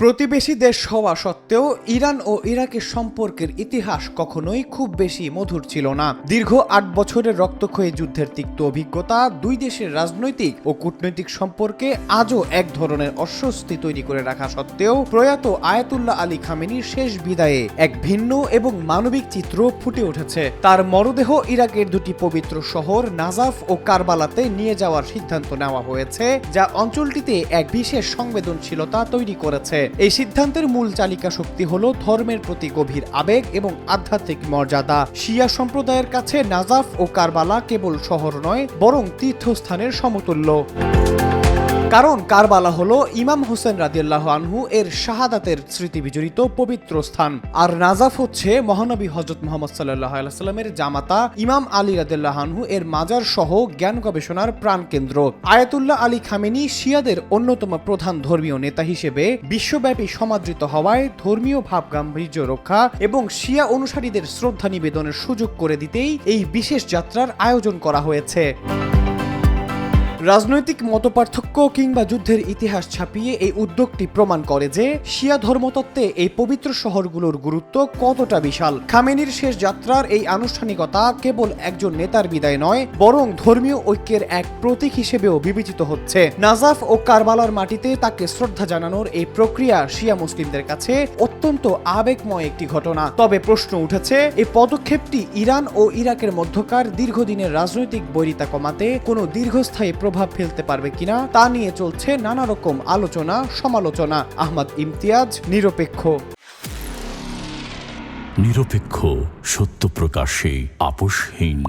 প্রতিবেশী দেশ হওয়া সত্ত্বেও ইরান ও ইরাকের সম্পর্কের ইতিহাস কখনোই খুব বেশি মধুর ছিল না। দীর্ঘ ৮ বছরের রক্তক্ষয়ী যুদ্ধের তিক্ত অভিজ্ঞতা দুই দেশের রাজনৈতিক ও কূটনৈতিক সম্পর্কে আজও এক ধরনের অস্বস্তি তৈরি করে রাখা সত্ত্বেও প্রয়াত আয়াতুল্লাহ আলী খামেনির শেষ বিদায়ে এক ভিন্ন এবং মানবিক চিত্র ফুটে উঠেছে। তার মরদেহ ইরাকের দুটি পবিত্র শহর নাজাফ ও কারবালাতে নিয়ে যাওয়ার সিদ্ধান্ত নেওয়া হয়েছে, যা অঞ্চলটিতে এক বিশেষ সংবেদনশীলতা তৈরি করেছে। এই সিদ্ধান্তের মূল চালিকা শক্তি হল ধর্মের প্রতি গভীর আবেগ এবং আধ্যাত্মিক মর্যাদা। শিয়া সম্প্রদায়ের কাছে নাজাফ ও কারবালা কেবল শহর নয়, বরং তীর্থস্থানের সমতুল্য। কারণ কারবালা হলো ইমাম হোসেন রাদিয়াল্লাহু আনহু এর শাহাদাতের স্মৃতি বিজড়িত পবিত্র স্থান, আর নাজাফ হচ্ছে মহানবী হযরত মুহাম্মদ সাল্লাল্লাহু আলাইহি ওয়াসাল্লামের জামাতা ইমাম আলী রাদিয়াল্লাহু আনহু এর মাজার সহ জ্ঞান গবেষণার প্রাণকেন্দ্র। আয়াতুল্লাহ আলী খামেনি শিয়াদের অন্যতম প্রধান ধর্মীয় নেতা হিসেবে বিশ্বব্যাপী সমাদৃত হওয়ায় ধর্মীয় ভাবগাম্ভীর্য রক্ষা এবং শিয়া অনুসারীদের শ্রদ্ধা নিবেদনের সুযোগ করে দিতেই এই বিশেষ যাত্রার আয়োজন করা হয়েছে। রাজনৈতিক মতপার্থক্য কিংবা যুদ্ধের ইতিহাস ছাপিয়ে এই উদ্যোগটি প্রমাণ করে যে শিয়া ধর্মতত্ত্বে এই পবিত্র শহরগুলোর গুরুত্ব কতটা বিশাল। খামেনির শেষ যাত্রার এই আনুষ্ঠানিকতা কেবল একজন নেতার বিদায় নয়, বরং ধর্মীয় ঐক্যের এক প্রতীক হিসেবেও বিবেচিত হচ্ছে। নাজাফ ও কারবালার মাটিতে তাকে শ্রদ্ধা জানানোর এই প্রক্রিয়া শিয়া মুসলিমদের কাছে অত্যন্ত আবেগময় একটি ঘটনা। তবে প্রশ্ন উঠেছে, এই পদক্ষেপটি ইরান ও ইরাকের মধ্যকার দীর্ঘদিনের রাজনৈতিক বৈরিতা কমাতে কোনো দীর্ঘস্থায়ী প্রভাব ফেলতে পারবে কিনা তা নিয়ে চলছে নানা রকম আলোচনা সমালোচনা। আহমদ ইমতিয়াজ, নিরপেক্ষ, সত্য প্রকাশে আপোষহীন।